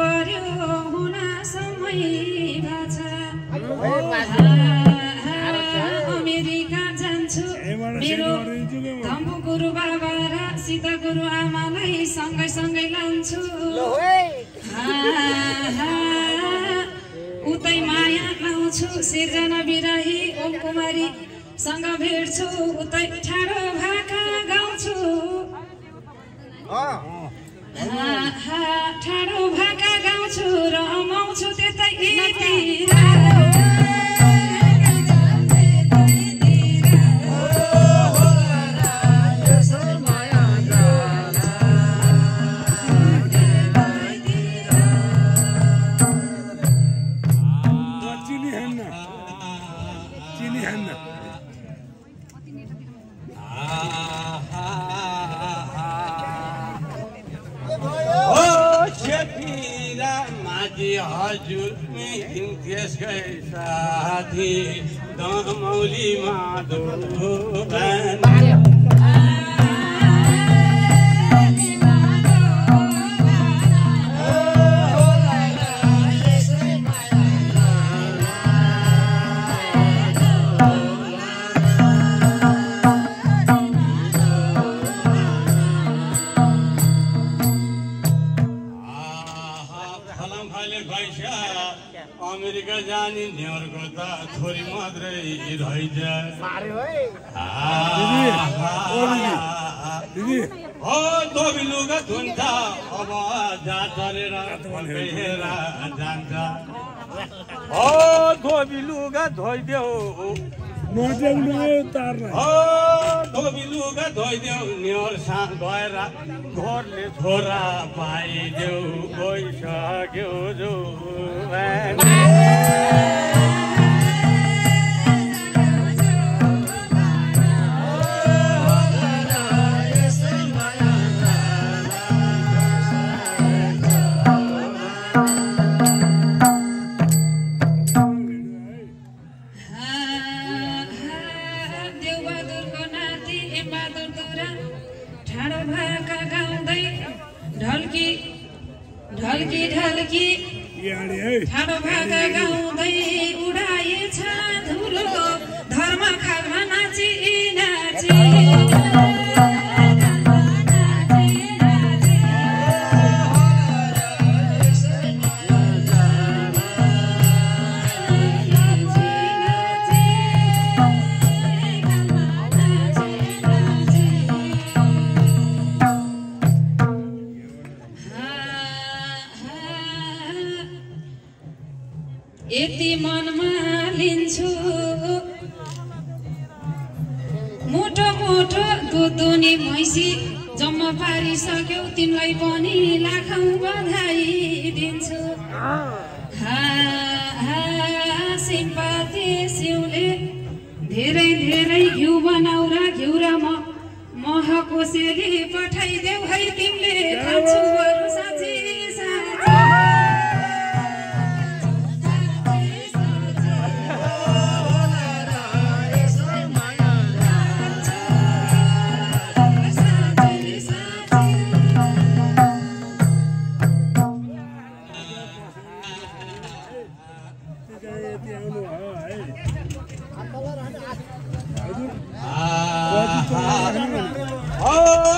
पर्यो हुन समय भाछ अमेरिका जान्छु मेरो धम्बु गुरु बाबा र सीता गुरु आमालाई सँगै सँगै लान्छु उतै माया लाउँछु सिर्जना बिराही ओम कुमारी सँग भेट्छु उतै ठाडो भाका गाउँछु ठाडो भाका गाउँछु रमाउँछु त्यतैतिर हजुर त्यसकै साथी दमौली माधो अमेरिका जाने न्युयोर्क त थोरी मात्रै रहेछ हो धोबी लुगा धुन्छ अब जात चलेर हेर जान्छ हो धोबी लुगा धोइदेऊ धोबी लुगा धोइदेऊ न्युयोर्क गएर घरले छोरा पाइदेऊ गइसक्यो जो ढल्की ठाडो भाका गाउँदै उडाएछ धुलो धर्म खालमा नाची नाची यति मनमा लिन्छु मोटो मोटो दुधुनी मैसी जम्मा पारिसक्यौ तिमीलाई पनि लाखौं बधाई दिन्छु सिम्पाती सिउले धेरै धेरै घिउ बनाउ र घिउ र मह कोसेली पठाइदेऊ है तिमीले खान्छु अरू साँची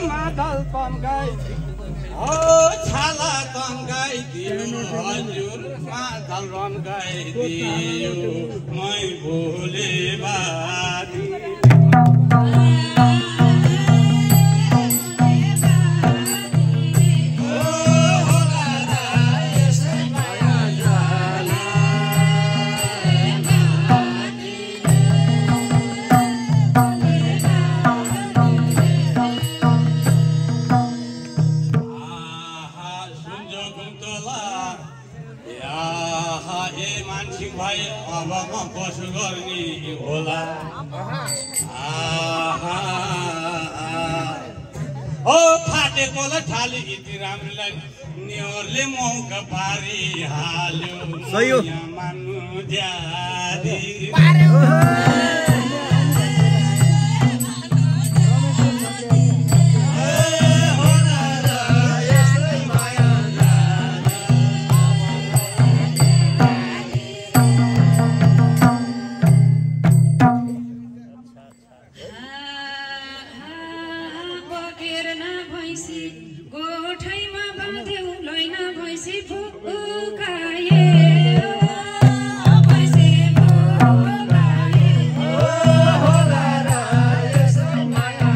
मादल तन्काई छाला तन्काई दियो हजुर मादल रन्काई दियो मै भोले बादी कसो गर्ने होला हो फाटेकोलाई ठाले यति राम्रोलाई न्युयोर्कले मौका पारिहाल्यो मान्नु ज्यादी उकाए पैसेको उकाए होला र यसो माया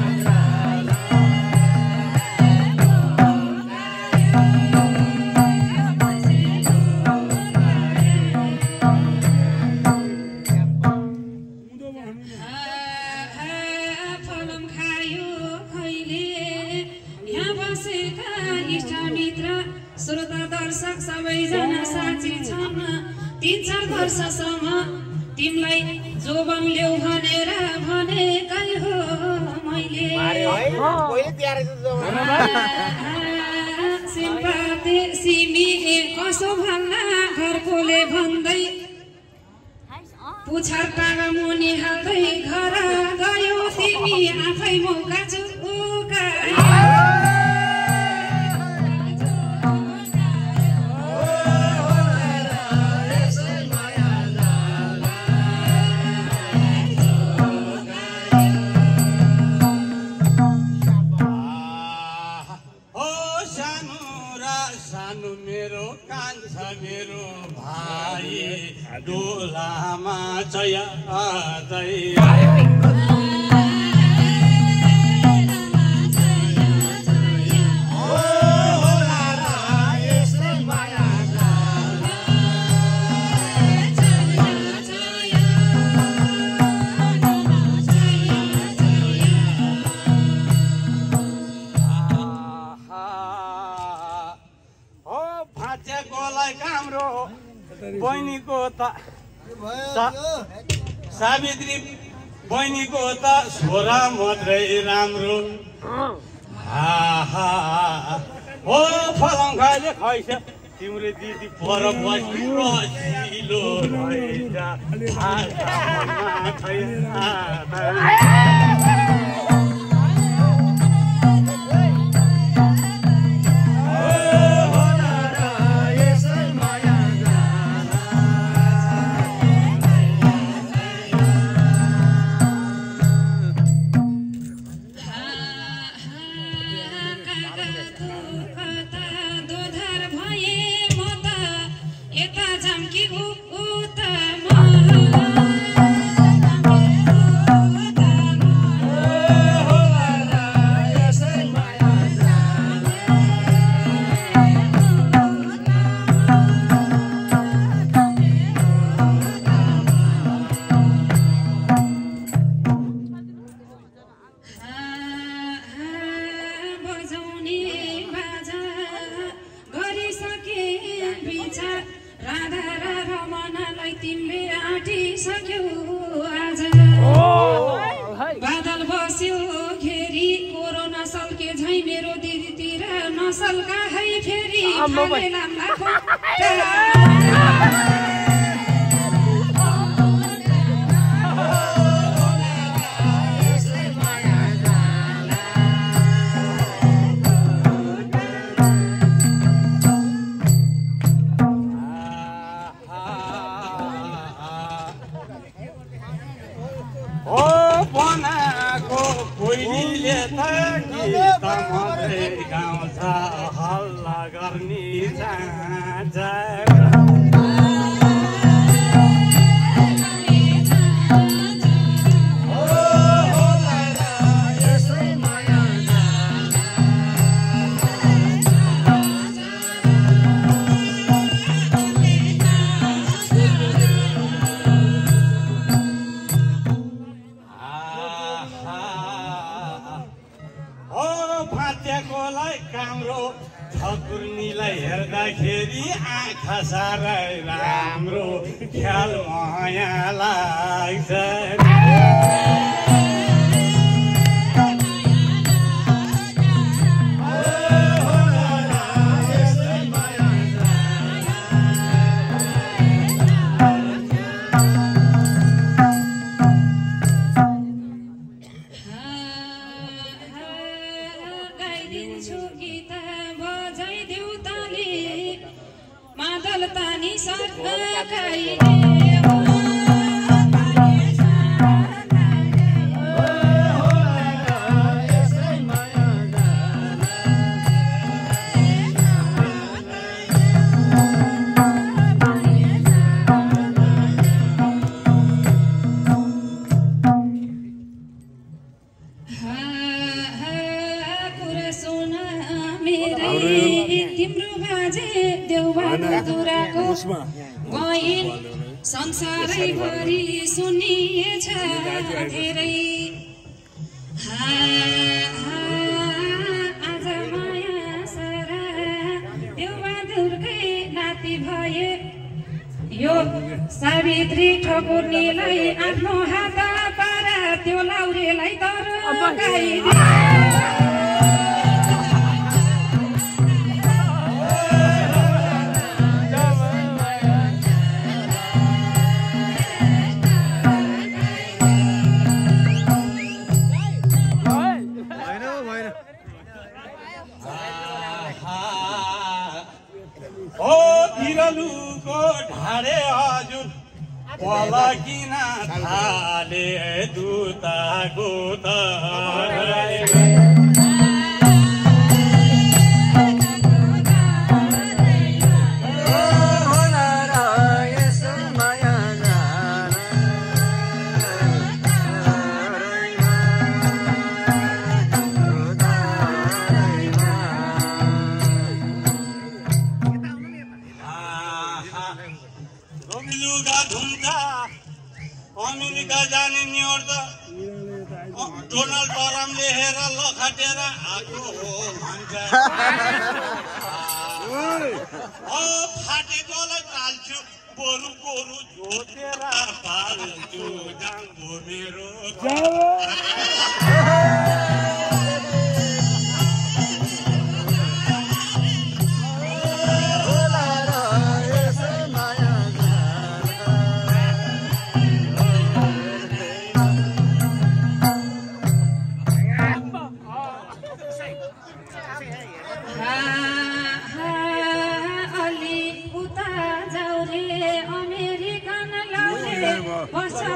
फलम खायो खैले यहाँ बसेका इष्टमित्र श्रोता दर्शक सबैजना साँची छन् 3-4 वर्षसम्म तिमीलाई जोबङ ल्याउ भनेर भनेकै हो मैले सिमी कसो भन्दा घरकोले भन्दै पुछार टागा मुनि हाल्दै घर गयो तिमी आफै मौका सानो मेरो कान्छा मेरो भाइ डोलामा चया काम्रो बहिनीको त सावित्री बहिनीको त छोरा मात्रै राम्रो हो फलम खाइले खैस तिम्रो दिदी पर बसिलो बादल बस्यो घेरी कोरोना सल्के झै मेरो दिदीतिर नसल्का है फेरि कोइलीले त गीत मात्रै गाउँछ हल्ला गर्ने काम्रो ठकुर्नीलाई हेर्दाखेरि आँखा साह्रै राम्रो ख्याल माया लाग्छ औराको गैन संसारैभरि सुनिएछ धेरै आज माया सारा देवबहादुरकै नाति भए यो सावित्री ठकुर्नीलाई आफ्नो हात पारा त्यो लाउरेलाई तर बिरलुको ढाडे हजुर पलकिन थाले दुताको अमेरिका जाने न्युयोर्क डोनाल्ड ट्रम्पले हेर लखटेर आएको हो भन्छ फाटेकोलाई पाल्छु बरु गोरु जोतेर पाल्छु जाङ्गो मेरो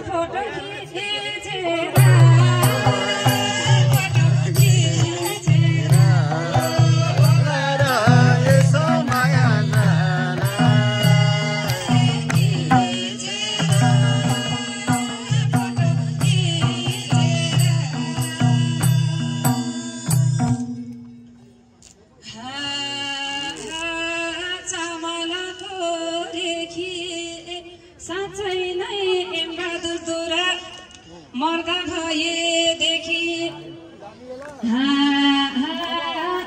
फोटो साँच्चै नै एमबहादुर दुरा मर्दा भएदेखि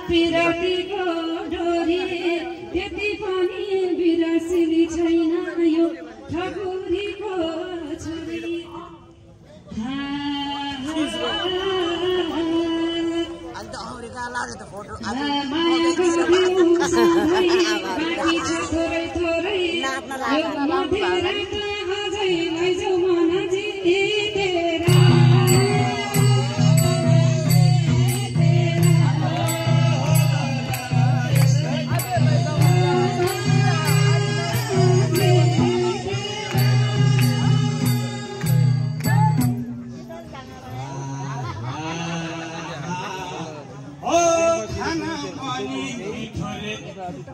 पिरतीको डोरी त्यति पनि बिरासिली छैन यो ठकुरीको छोरी माया गर्नु बाँकी छ थोरै थोरै अझै लैजाऊ मन जितेर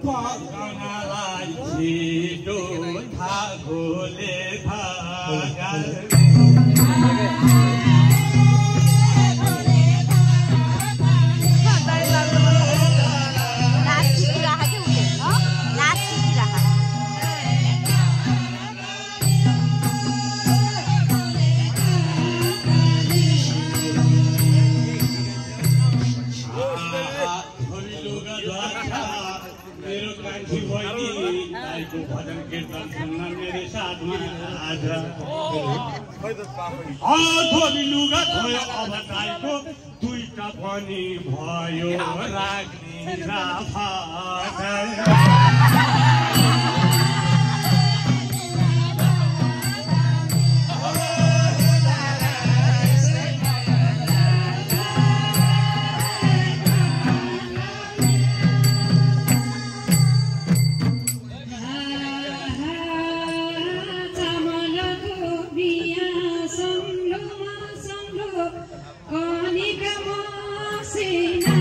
पकाउनलाई छिटो थाकोले भजन कीर्तन सुन्न मेरे साथमा आज थोरी लुगा छोयो अब टाइको दुईटा पनि भयो राख्ने राफा Sina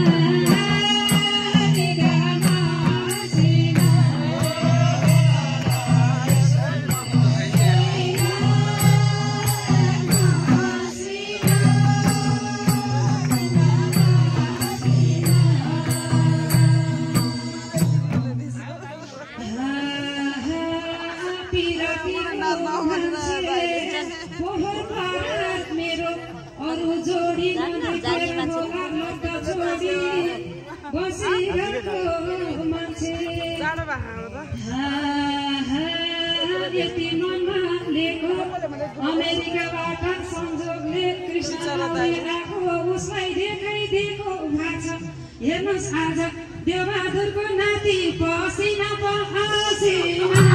पोहोर पार मेरो अरू जोडी नदेखेर होला लग्दा छोडी बसिरहेको मान्छे यति मनमा लिएको अमेरिकाबाट संजोगले कृष्णलाई राखो उसलाई देखाइदिएको भएको छ हेर्नुहोस् आज देवबहादुरको नाति पसिना पसिना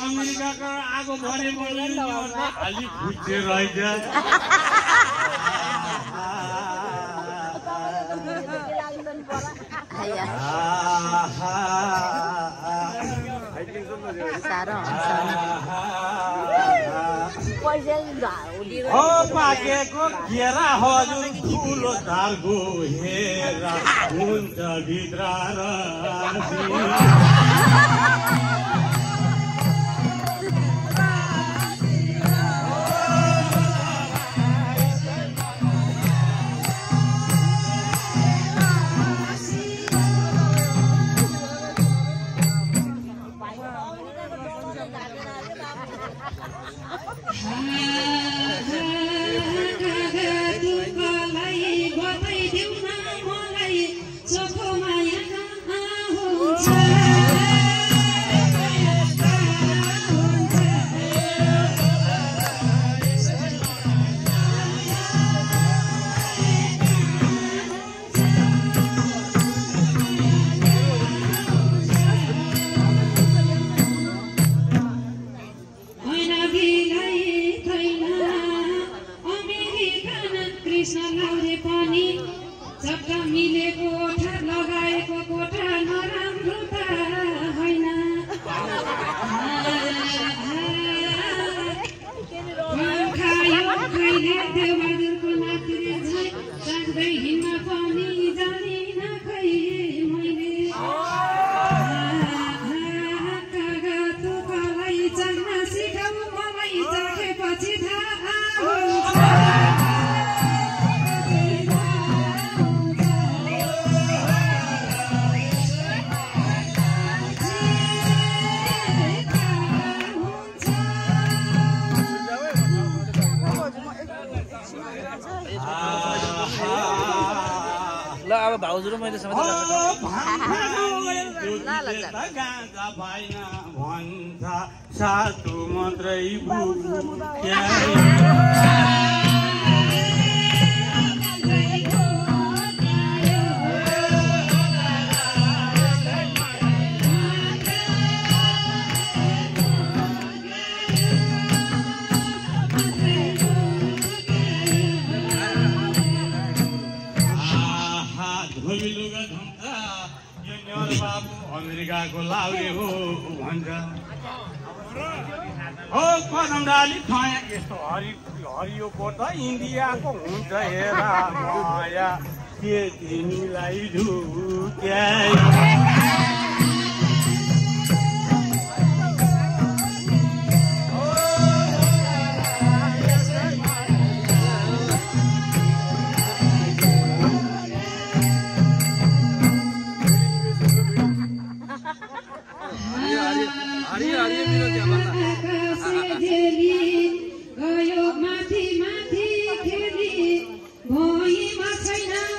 अमेरिका आगो भरे अलि खुच्चे रहेछ पाकेको केरा हजुर ठुलो धारको हेरा हुन्छ भित्र भाउजू मैले भन्छ सातो मन्त्रै अमेरिकाको लाउले हो भन्छ हो कदम डाली खाया यस्तो हरियोको त इन्डियाको हुन्छ हेरा माया के तिमीलाई ढुक्याइ छैन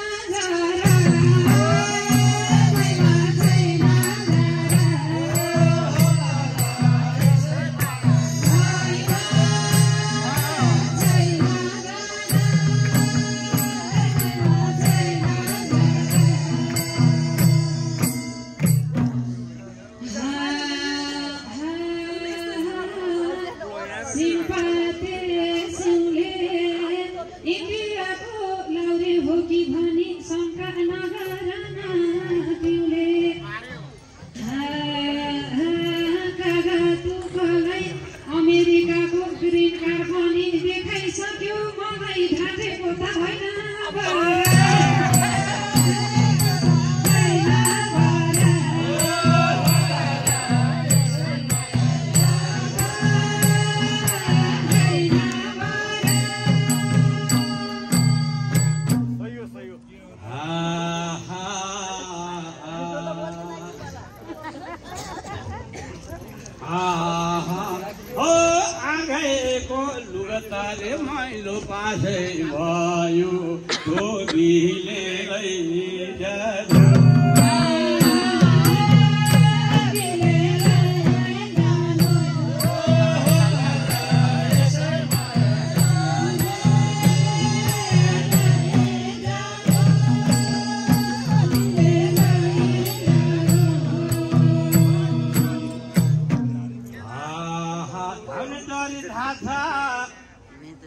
आँखाको लुगताले मैलो पासै भयो धोबीले लैजान्छ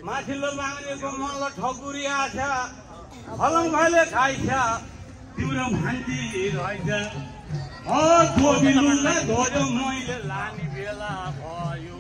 माथिल्लो बाङ्गेको मल्ल ठकुरी आछ फलङ भैले खाइछ तिम्रो भान्जी रहेछ धोबीलाई धोयो मैले लाने बेला भयो